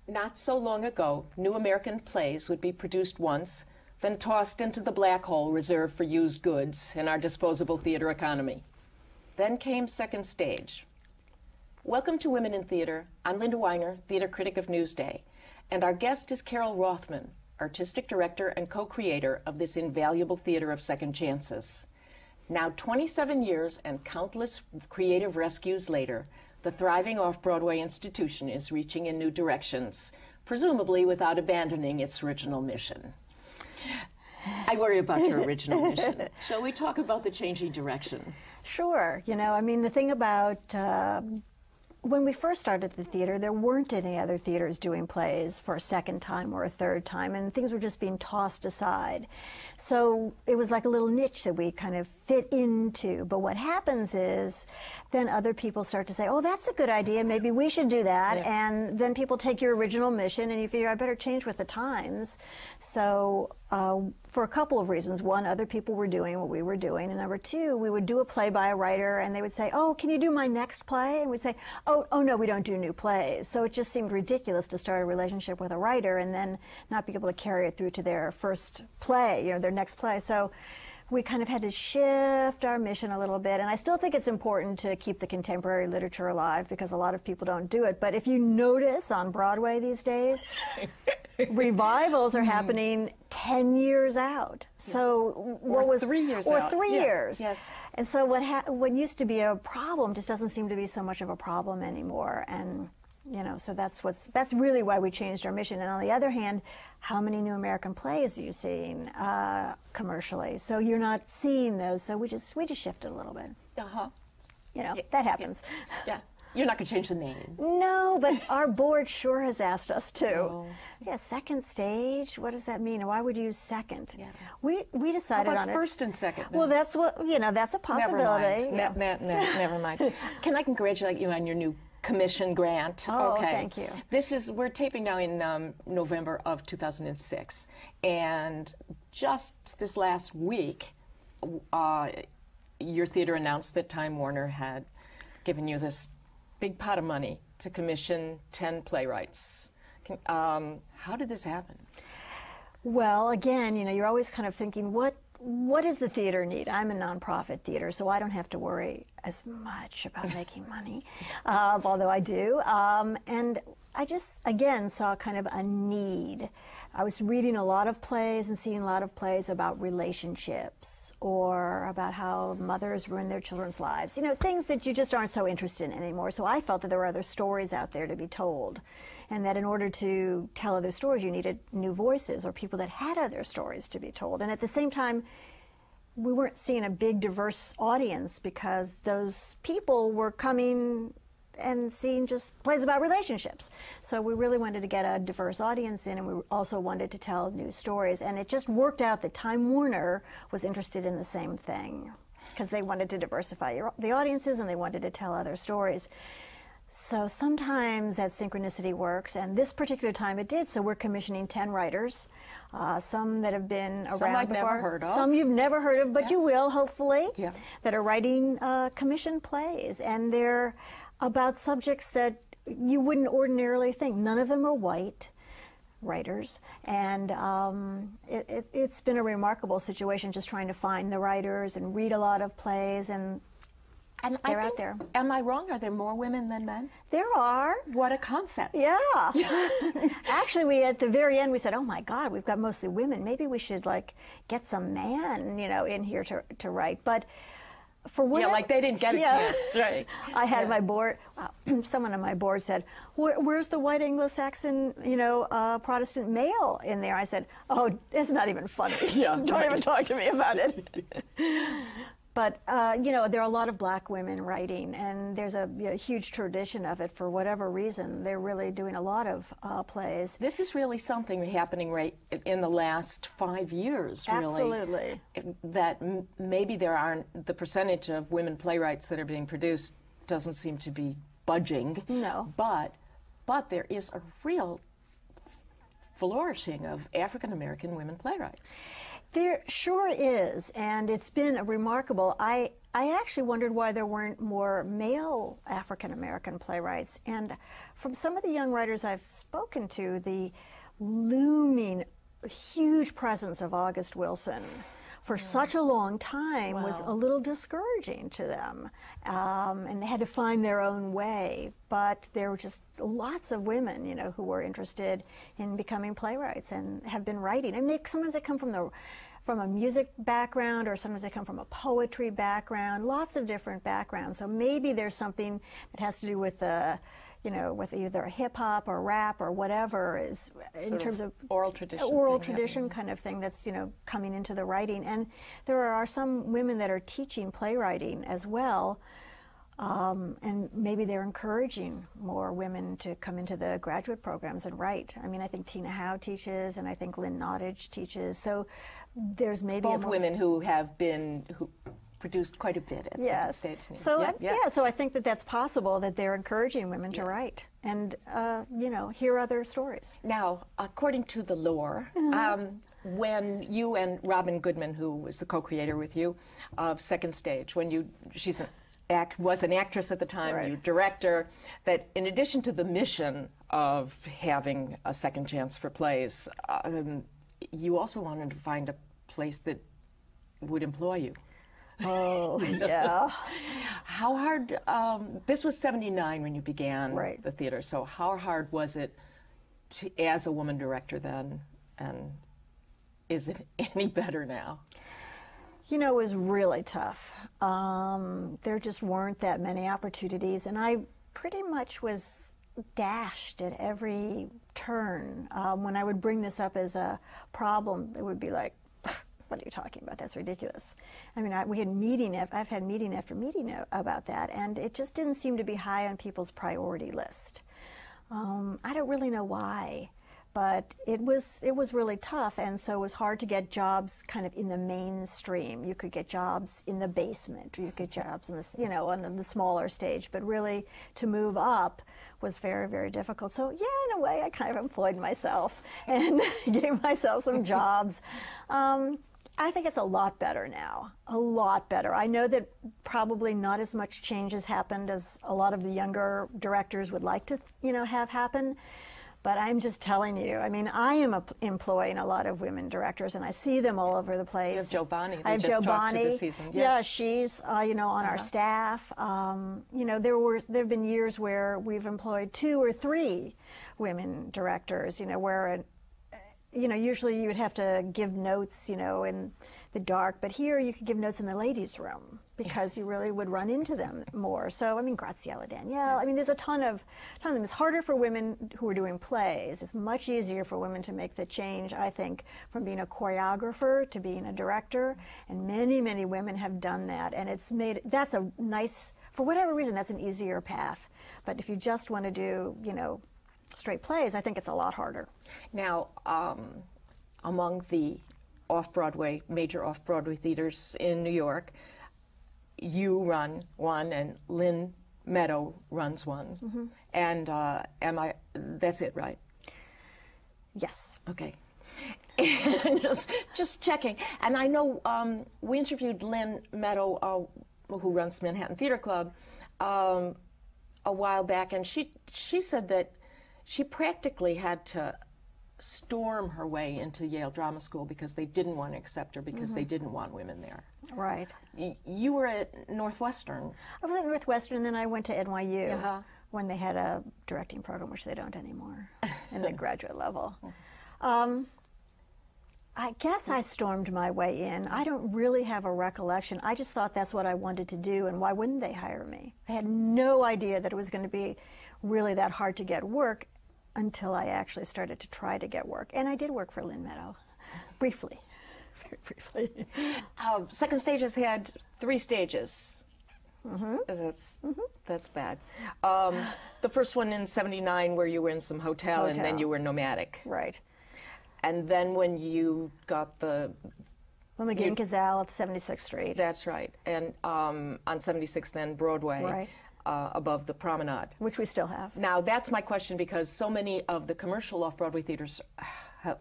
Not so long ago, new American plays would be produced once, then tossed into the black hole reserved for used goods in our disposable theater economy. Then came Second Stage. Welcome to Women in Theater. I'm Linda Weiner, theater critic of Newsday, and our guest is Carole Rothman, artistic director and co-creator of this invaluable theater of second chances. Now 27 years and countless creative rescues later, the thriving off-Broadway institution is reaching in new directions, presumably without abandoning its original mission. I worry about your original mission. Shall we talk about the changing direction? Sure. You know, I mean, the thing about when we first started the theater, there weren't any other theaters doing plays for a second time or a third time, and things were just being tossed aside. So it was like a little niche that we kind of fit into. But what happens is then other people start to say, oh, that's a good idea, maybe we should do that. Yeah. And then people take your original mission and you figure, I better change with the times. So for a couple of reasons. One, other people were doing what we were doing. And number two, we would do a play by a writer and they would say, oh, can you do my next play? And we'd say, oh no, we don't do new plays. So it just seemed ridiculous to start a relationship with a writer and then not be able to carry it through to their first play, you know, their next play. So we kind of had to shift our mission a little bit. And I still think it's important to keep the contemporary literature alive because a lot of people don't do it. But if you notice on Broadway these days, revivals are happening 10 years out. So what was 3 years or out. 3 Yeah. years. Yes. And so what used to be a problem just doesn't seem to be so much of a problem anymore. And you know, so that's really why we changed our mission. And on the other hand, how many new American plays are you seeing commercially? So you're not seeing those. So we just shifted a little bit. You know, that happens. Yeah. You're not going to change the name. No, but our board sure has asked us to. Oh. Yeah, Second Stage. What does that mean? Why would you use second? Yeah. We decided How about on first and second? Well, that's what that's a possibility. Never mind. Yeah. Never mind. Can I congratulate you on your new commission grant? Oh, okay. Thank you. We're taping now in November of 2006, and just this last week, your theater announced that Time Warner had given you this big pot of money to commission 10 playwrights. How did this happen? Well, again, you know, you're always kind of thinking, what does the theater need? I'm a nonprofit theater, so I don't have to worry as much about making money, although I do. And I just, again, saw kind of a need. I was reading a lot of plays and seeing a lot of plays about relationships or about how mothers ruin their children's lives. You know, things that you just aren't so interested in anymore. So I felt that there were other stories out there to be told, and that in order to tell other stories, you needed new voices or people that had other stories to be told. And at the same time, we weren't seeing a big, diverse audience because those people were coming and seeing just plays about relationships. So we really wanted to get a diverse audience in, and we also wanted to tell new stories. And it just worked out that Time Warner was interested in the same thing because they wanted to diversify the audiences and they wanted to tell other stories. So sometimes that synchronicity works, and this particular time it did. So we're commissioning 10 writers, some that have been around some I've before, never heard of. Some you've never heard of, but Yeah. you will, hopefully, Yeah. that are writing commissioned plays, and they're about subjects that you wouldn't ordinarily think. None of them are white writers, and it's been a remarkable situation just trying to find the writers and read a lot of plays, and they're out there. Am I wrong? Are there more women than men? There are. What a concept. Yeah. Actually, at the very end, we said, oh my God, we've got mostly women. Maybe we should get some man, in here to write. But for women, Yeah, like they didn't get a chance, right? I had my board, someone on my board said, where's the white Anglo-Saxon, Protestant male in there? I said, oh, it's not even funny. Yeah, Don't even talk to me about it. But, there are a lot of black women writing, and there's a huge tradition of it for whatever reason. They're really doing a lot of plays. This is really something happening right in the last 5 years, really. Absolutely. That maybe there aren't, the percentage of women playwrights that are being produced doesn't seem to be budging. No. But there is a real flourishing of African-American women playwrights. There sure is, and it's been remarkable. I actually wondered why there weren't more male African-American playwrights. And from some of the young writers I've spoken to, the looming huge presence of August Wilson for such a long time was a little discouraging to them. And they had to find their own way. But there were just lots of women, you know, who were interested in becoming playwrights and have been writing. And sometimes they come from a music background, or sometimes they come from a poetry background, lots of different backgrounds. So maybe there's something that has to do with you know, with either hip hop or rap or whatever is in terms of oral tradition. Oral tradition kind of thing that's, you know, coming into the writing. And there are some women that are teaching playwriting as well. And maybe they're encouraging more women to come into the graduate programs and write. I mean, I think Tina Howe teaches, and I think Lynn Nottage teaches. So there's maybe both women who produced quite a bit at Second Stage. So so I think that that's possible, that they're encouraging women to write and you know, hear other stories. Now, according to the lore, when you and Robin Goodman, who was the co-creator with you of Second Stage, when she's was an actress at the time, you director, that in addition to the mission of having a second chance for plays, you also wanted to find a place that would employ you. Oh, yeah. How hard, this was 79 when you began the theater, so how hard was it as a woman director then, and is it any better now? You know, it was really tough. There just weren't that many opportunities, and I pretty much was dashed at every turn. When I would bring this up as a problem, it would be like, what are you talking about? That's ridiculous. I mean, I've had meeting after meeting about that, and it just didn't seem to be high on people's priority list. I don't really know why, but it was really tough, and so it was hard to get jobs kind of in the mainstream. You could get jobs in the basement, or you could get jobs in the, you know, on the smaller stage, but really to move up was very, very difficult. So yeah, in a way, I kind of employed myself and gave myself some jobs. I think it's a lot better now, a lot better. I know that probably not as much change has happened as a lot of the younger directors would like to, you know, have happen. But I'm just telling you, I mean, I am employing a lot of women directors, and I see them all over the place. You have Jo Bonnie. I have Jo Bonnie. This season. Yes. Yeah, she's, you know, on our staff. You know, there have been years where we've employed 2 or 3 women directors, you know, where you know, usually you would have to give notes, you know, in the dark, but here you could give notes in the ladies' room because you really would run into them more. So, I mean, Graziella Danielle, I mean, there's a ton of them. It's harder for women who are doing plays. It's much easier for women to make the change, I think, from being a choreographer to being a director, and many, many women have done that, and that's a nice, for whatever reason, that's an easier path. But if you just want to do, you know, straight plays, I think it's a lot harder. Now, among the off-Broadway, major off-Broadway theaters in New York, you run one and Lynn Meadow runs one. And that's it, right? Yes. Okay. And just checking. And I know we interviewed Lynn Meadow, who runs Manhattan Theater Club, a while back, and she said that she practically had to storm her way into Yale Drama School because they didn't want to accept her because they didn't want women there. Right. You were at Northwestern. I was at Northwestern, and then I went to NYU when they had a directing program, which they don't anymore, in the graduate level. I guess I stormed my way in. I don't really have a recollection. I just thought that's what I wanted to do, and why wouldn't they hire me? I had no idea that it was going to be really that hard to get work until I actually started to try to get work. And I did work for Lynn Meadow, briefly, very briefly. Second Stage has had 3 stages. That's bad. The first one in 79 where you were in some hotel, and then you were nomadic. Right. And then when you got the... When we get in Cazal at 76th Street. That's right. And on 76th then Broadway. Right. above the promenade. Which we still have. Now, that's my question, because so many of the commercial off-Broadway theaters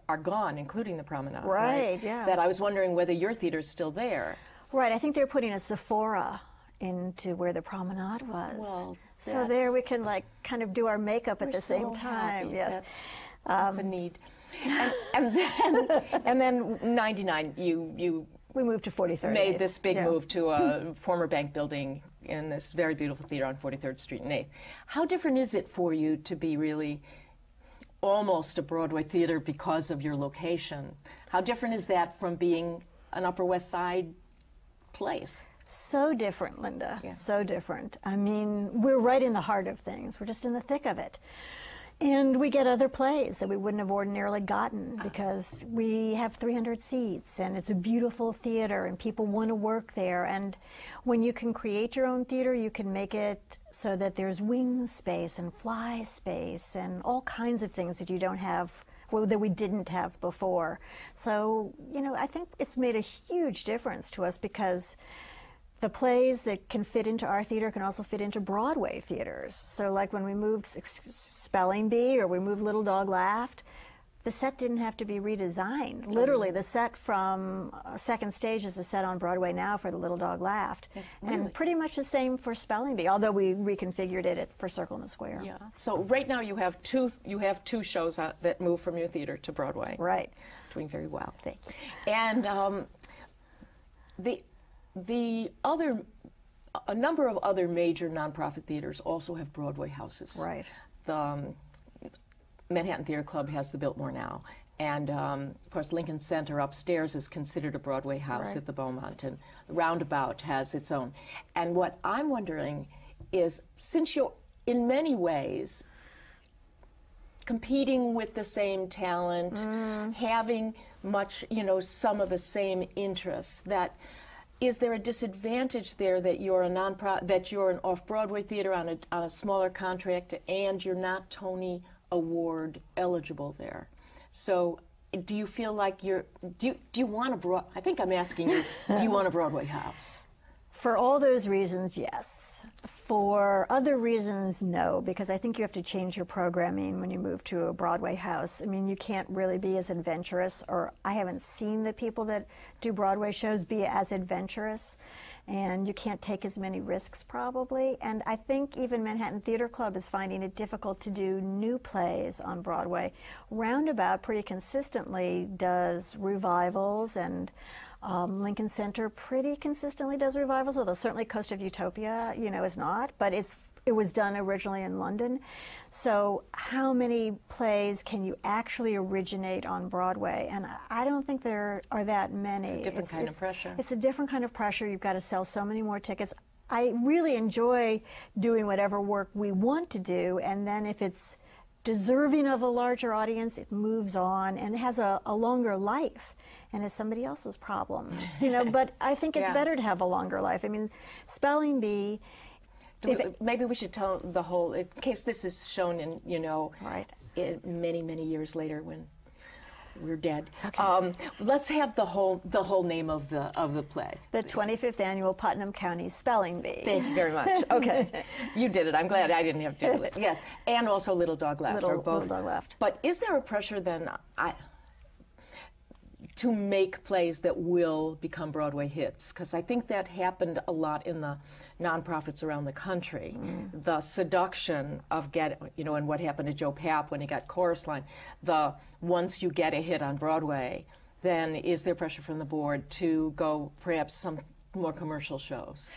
are gone, including the promenade. Right, yeah. That I was wondering whether your theater's still there. Right, I think they're putting a Sephora into where the promenade was. Well, so there we can like kind of do our makeup at the same so time. happy. Yes, That's a need. And then 99, we moved to 43rd. made this big move to a former bank building in this very beautiful theater on 43rd Street and 8th. How different is it for you to be really almost a Broadway theater because of your location? How different is that from being an Upper West Side place? So different, Linda. Yeah. So different. I mean, we're right in the heart of things. We're just in the thick of it. And we get other plays that we wouldn't have ordinarily gotten because we have 300 seats and it's a beautiful theater and people want to work there. And when you can create your own theater, you can make it so that there's wing space and fly space and all kinds of things that you don't have, well, that we didn't have before. So, you know, I think it's made a huge difference to us because the plays that can fit into our theater can also fit into Broadway theaters. So like when we moved Spelling Bee or we moved Little Dog Laughed, the set didn't have to be redesigned. Literally, the set from Second Stage is the set on Broadway now for the Little Dog Laughed. Really? And pretty much the same for Spelling Bee, although we reconfigured it for Circle in the Square. Yeah. So right now you have two shows that move from your theater to Broadway. Right. Doing very well. Thank you. And a number of other major nonprofit theaters also have Broadway houses. Right. The Manhattan Theater Club has the Biltmore now. And, of course, Lincoln Center upstairs is considered a Broadway house Right. at the Beaumont, and the Roundabout has its own. And what I'm wondering is, since you're, in many ways, competing with the same talent, having much, you know, some of the same interests, that is there a disadvantage there that you're that you're an off-Broadway theater on a smaller contract and you're not Tony Award eligible there? So do you feel like do you want I think I'm asking you, do you want a Broadway house? For all those reasons, yes. For other reasons, no, because I think you have to change your programming when you move to a Broadway house. I mean, you can't really be as adventurous, or I haven't seen the people that do Broadway shows be as adventurous, and you can't take as many risks probably. And I think even Manhattan Theater Club is finding it difficult to do new plays on Broadway. Roundabout pretty consistently does revivals, and Lincoln Center pretty consistently does revivals, although certainly Coast of Utopia, you know, is not, but it was done originally in London. So how many plays can you actually originate on Broadway? And I don't think there are that many. It's a different kind of pressure. It's a different kind of pressure. You've got to sell so many more tickets. I really enjoy doing whatever work we want to do, and then if it's deserving of a larger audience, it moves on and it has a longer life and is somebody else's problems, you know. But I think it's better to have a longer life. I mean, Spelling Bee. Maybe we should tell the whole, in case this is shown in, you know, right. Many, many years later when we're dead. Okay. Let's have the whole name of the play. The 25th Annual Putnam County Spelling Bee. Thank you very much. Okay. You did it. I'm glad I didn't have to do it. Yes. And also Little Dog Laughed. Little Dog Laughed. But is there a pressure then to make plays that will become Broadway hits? Because I think that happened a lot in the nonprofits around the country. The seduction of and what happened to Joe Papp when he got Chorus Line. Once you get a hit on Broadway, then is there pressure from the board to go perhaps some more commercial shows?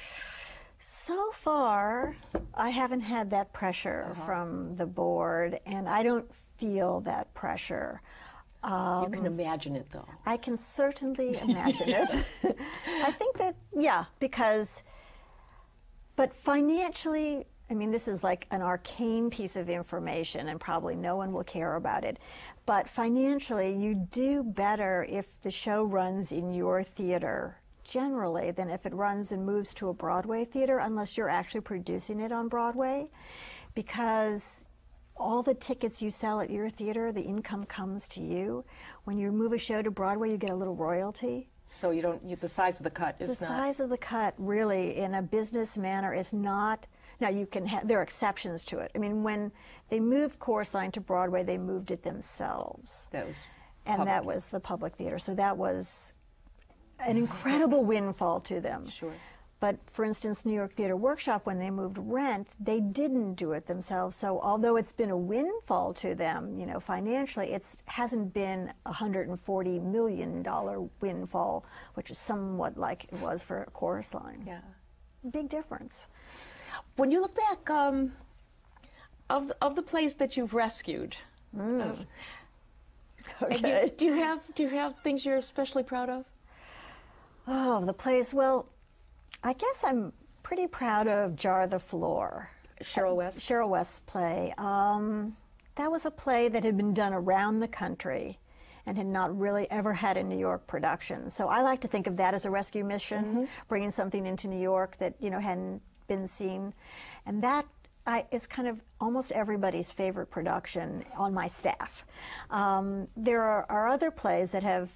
So far, I haven't had that pressure from the board, and I don't feel that pressure. You can imagine it, though. I can certainly imagine it. I think that, but financially, I mean, this is like an arcane piece of information and probably no one will care about it. But financially, you do better if the show runs in your theater generally than if it runs and moves to a Broadway theater, unless you're actually producing it on Broadway, because all the tickets you sell at your theater, the income comes to you. When you move a show to Broadway, you get a little royalty. So the size of the cut is the size of the cut, really, in a business manner, is not Now you can have, there are exceptions to it. I mean, when they moved Chorus Line to Broadway, they moved it themselves. That was and that was the public theater. So that was an incredible windfall to them. Sure. But for instance, New York Theater Workshop, when they moved Rent, they didn't do it themselves. So although it's been a windfall to them, you know, financially, it hasn't been a $140 million windfall, which is somewhat like it was for Chorus Line. Yeah. Big difference. When you look back of the plays that you've rescued, Okay. do you have things you're especially proud of? Oh, the plays. Well, I guess I'm pretty proud of Jar the Floor. Cheryl West? Cheryl West's play. That was a play that had been done around the country and had not really ever had a New York production. So I like to think of that as a rescue mission, bringing something into New York that, you know, hadn't been seen. And that is kind of almost everybody's favorite production on my staff. There are other plays that have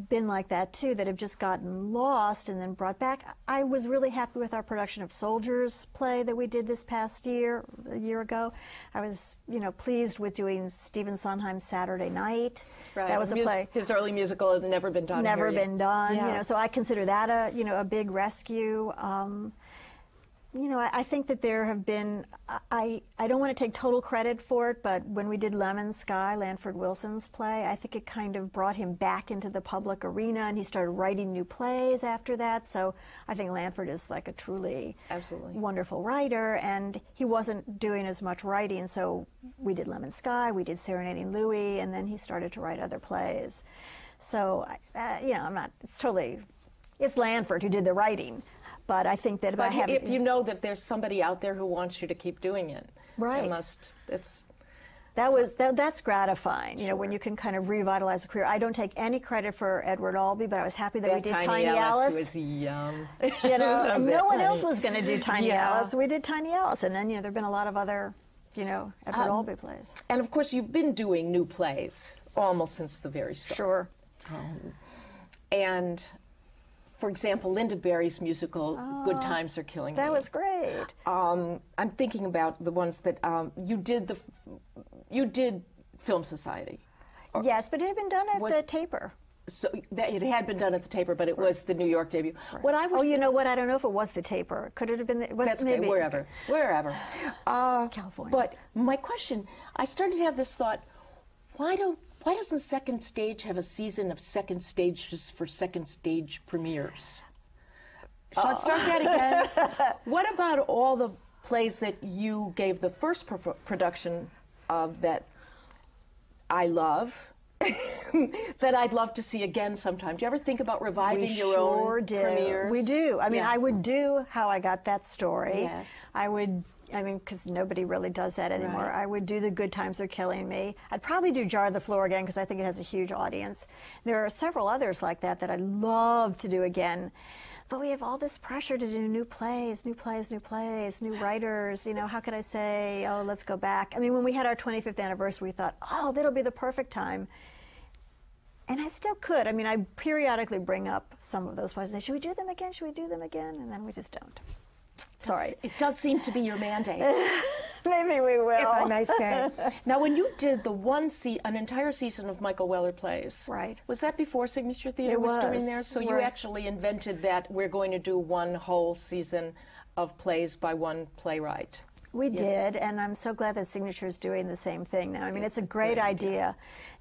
been like that too, that have just gotten lost and then brought back. I was really happy with our production of Soldiers play that we did this past year, a year ago. I was, you know, pleased with doing Stephen Sondheim's Saturday Night. Right. That was a play. His early musical had never been done. Never been done. Yeah. You know, so I consider that a big rescue. You know, I think that there have been, I don't want to take total credit for it, but when we did Lemon Sky, Lanford Wilson's play, I think it kind of brought him back into the public arena, and he started writing new plays after that. So I think Lanford is like a truly wonderful writer, and he wasn't doing as much writing, so we did Lemon Sky, we did Serenading Louis, and then he started to write other plays. So, you know, it's Lanford who did the writing. But I think that by having, if you know that there's somebody out there who wants you to keep doing it, right? That's gratifying. You know, when you can kind of revitalize a career. I don't take any credit for Edward Albee, but I was happy that we did Tiny Alice. Was yum. You know, no one else was going to do Tiny Alice. We did Tiny Alice, and then, you know, there've been a lot of other, you know, Edward Albee plays. And of course, you've been doing new plays almost since the very start. Sure. And for example, Linda Berry's musical, Good Times Are Killing Me. That was great. I'm thinking about the ones that you did Film Society. Yes, but it had been done at the Taper. So it had been done at the Taper, but it was the New York debut. Right. What I was you know what? I don't know if it was the Taper. Could it have been? That's maybe okay, wherever. California. But my question, I started to have this thought: why doesn't Second Stage have a season of second stages for second stage premieres? Shall I start that again? What about all the plays that you gave the first production of that I love, that I'd love to see again sometime? Do you ever think about reviving your own premieres? We do. I mean, I would do How I Got That Story. Yes. I mean, because nobody really does that anymore. Right. I would do The Good Times Are Killing Me. I'd probably do Jar the Floor again because I think it has a huge audience. There are several others like that that I'd love to do again. But we have all this pressure to do new plays, new writers. You know, how could I say, oh, let's go back? I mean, when we had our 25th anniversary, we thought, oh, that'll be the perfect time. And I still could. I mean, I periodically bring up some of those plays and say, should we do them again? Should we do them again? And then we just don't. Sorry. It does seem to be your mandate. Maybe we will. If I may say. Now, when you did an entire season of Michael Weller plays, right? Was that before Signature Theater was doing there? So you actually invented that we're going to do one whole season of plays by one playwright. We did, and I'm so glad that Signature is doing the same thing now. I mean, it's a great idea.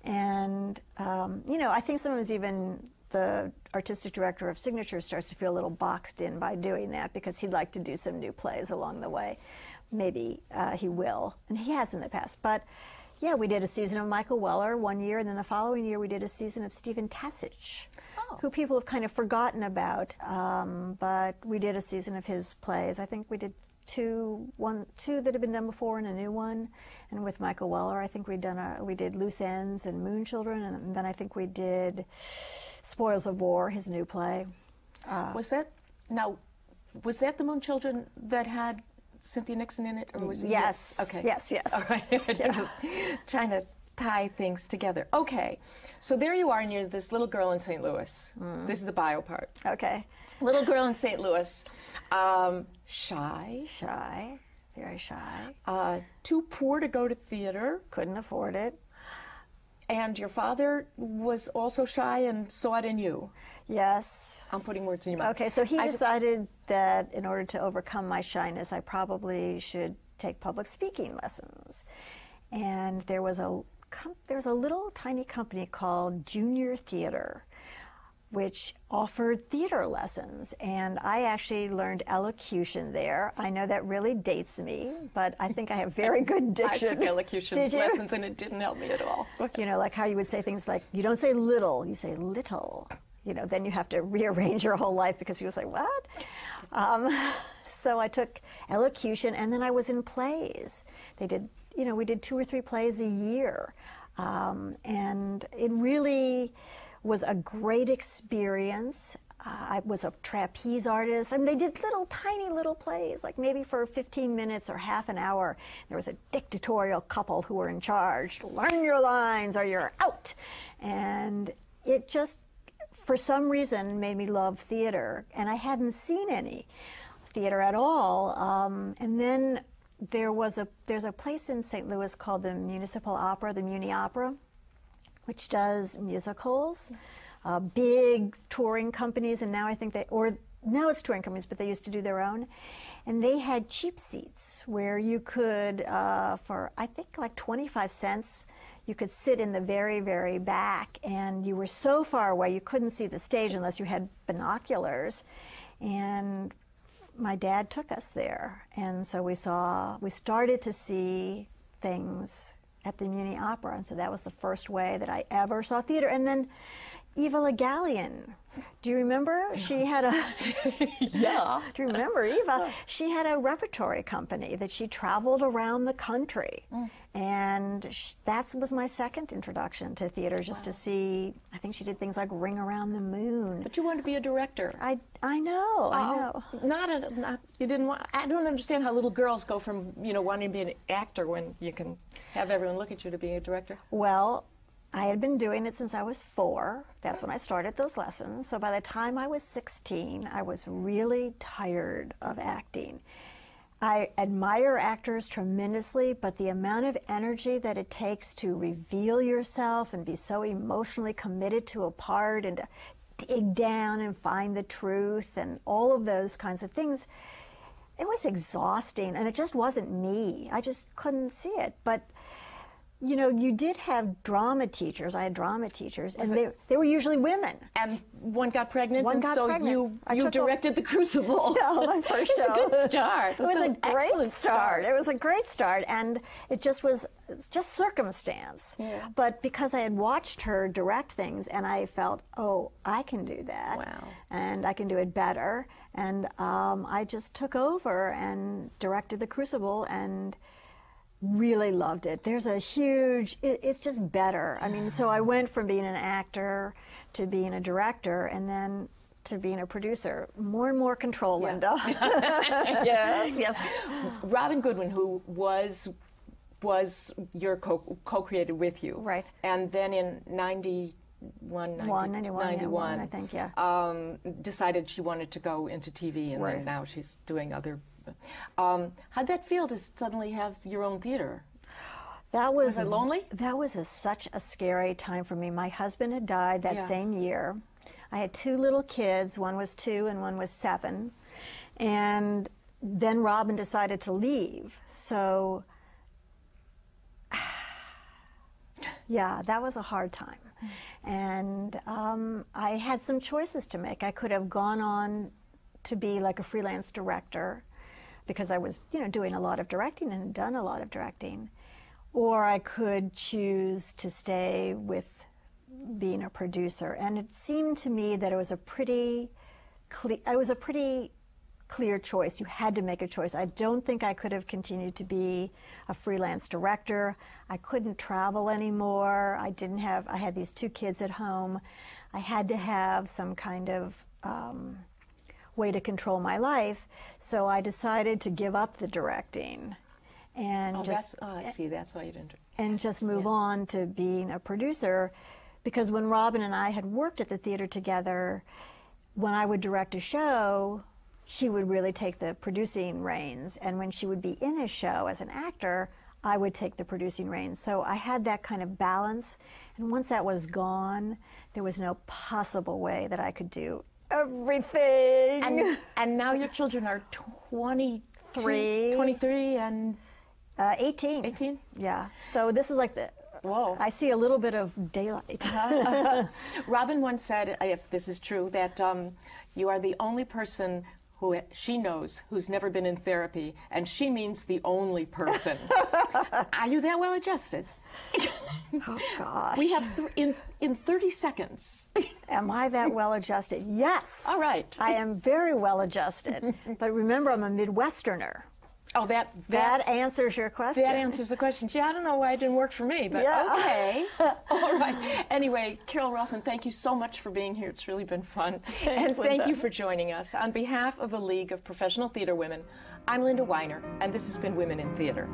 And, you know, I think sometimes even the artistic director of Signature starts to feel a little boxed in by doing that because he'd like to do some new plays along the way. Maybe he will, and he has in the past. But yeah, we did a season of Michael Weller one year, and then the following year we did a season of Stephen Tassich, who people have kind of forgotten about. But we did a season of his plays. I think we did two that had been done before and a new one. And with Michael Weller, I think we did Loose Ends and Moon Children, and then I think we did Spoils of War, his new play. Was that the Moon Children that had Cynthia Nixon in it, or was it? Yes. Okay. Yes. All right. I'm just trying to tie things together. Okay. So there you are, and you're this little girl in St. Louis. This is the bio part. Okay. Little girl in St. Louis. Shy. very shy. Too poor to go to theater. Couldn't afford it. And your father was also shy and saw it in you. Yes. I'm putting words in your mouth. Okay, so he decided that in order to overcome my shyness, I probably should take public speaking lessons. And there was a little tiny company called Junior Theater, which offered theater lessons, and I actually learned elocution there. I know that really dates me, but I think I have very good diction. I took elocution lessons, and it didn't help me at all. You know, like how you would say things like, you don't say little, you say little. You know, then you have to rearrange your whole life because people say, what? So I took elocution, and then I was in plays. They did, you know, we did 2 or 3 plays a year, and it really was a great experience. I was a trapeze artist. I mean, they did tiny little plays, like maybe for 15 minutes or half an hour. There was a dictatorial couple who were in charge. Learn your lines or you're out. And it just, for some reason, made me love theater. And I hadn't seen any theater at all. And then there's a place in St. Louis called the Municipal Opera, the Muni Opera, which does musicals, big touring companies, and now I think now it's touring companies, but they used to do their own. And they had cheap seats where you could, for I think like 25 cents, you could sit in the very, very back, and you were so far away you couldn't see the stage unless you had binoculars. And my dad took us there, and so we started to see things at the Muni Opera, and so that was the first way that I ever saw theater. And then Eva Le Gallienne, do you remember? She had a yeah. Do you remember Eva? She had a repertory company that she traveled around the country, and that was my second introduction to theater, just to see. I think she did things like Ring Around the Moon. But you wanted to be a director. I know. You didn't want. I don't understand how little girls go from wanting to be an actor when you can have everyone look at you to being a director. Well, I had been doing it since I was 4. That's when I started those lessons. So by the time I was 16, I was really tired of acting. I admire actors tremendously, but the amount of energy that it takes to reveal yourself and be so emotionally committed to a part and to dig down and find the truth and all of those kinds of things, it was exhausting, and it just wasn't me. I just couldn't see it. But you did have drama teachers. I had drama teachers, and they were usually women. And one got pregnant, pregnant. you directed The Crucible. Yeah, my first show. It was a good start. It was a great start. It was a great start, and it just was just circumstance. Yeah. But because I had watched her direct things, and I felt, oh, I can do that. Wow. And I can do it better. And I just took over and directed The Crucible, and really loved it. There's a huge, it's just better. I mean, so I went from being an actor to being a director, and then to being a producer. More and more control, Linda. Yes. Robin Goodwin, who was your co-created with you. Right. And then in 91, I think, yeah. Decided she wanted to go into TV, and Right. then now she's doing other. How'd that feel to suddenly have your own theater? Was it lonely? That was such a scary time for me. My husband had died that same year. I had 2 little kids. One was 2 and one was 7. And then Robin decided to leave. So, yeah, that was a hard time. And I had some choices to make. I could have gone on to be like a freelance director, because I was, doing a lot of directing and had done a lot of directing. Or I could choose to stay with being a producer. And it seemed to me that it was a pretty clear choice. You had to make a choice. I don't think I could have continued to be a freelance director. I couldn't travel anymore. I had these 2 kids at home. I had to have some kind of way to control my life, so I decided to give up the directing and that's why you didn't. And just move on to being a producer, because when Robin and I had worked at the theater together, when I would direct a show, she would really take the producing reins. And when she would be in a show as an actor, I would take the producing reins. So I had that kind of balance. And once that was gone, there was no possible way that I could do everything. And now your children are 23 and 18. 18? Yeah. So this is like Whoa. I see a little bit of daylight. Robin once said, if this is true, that you are the only person who she knows who's never been in therapy, and she means the only person. Are you that well adjusted? Oh gosh. We have in 30 seconds. Am I that well adjusted? Yes. All right. I am very well adjusted. But remember, I'm a Midwesterner. Oh, that answers your question. That answers the question. Gee, I don't know why it didn't work for me, but yeah. Okay. All right. Anyway, Carole Rothman, thank you so much for being here. It's really been fun. Thanks, and thank Linda. you for joining us. On behalf of the League of Professional Theater Women, I'm Linda Weiner, and this has been Women in Theater.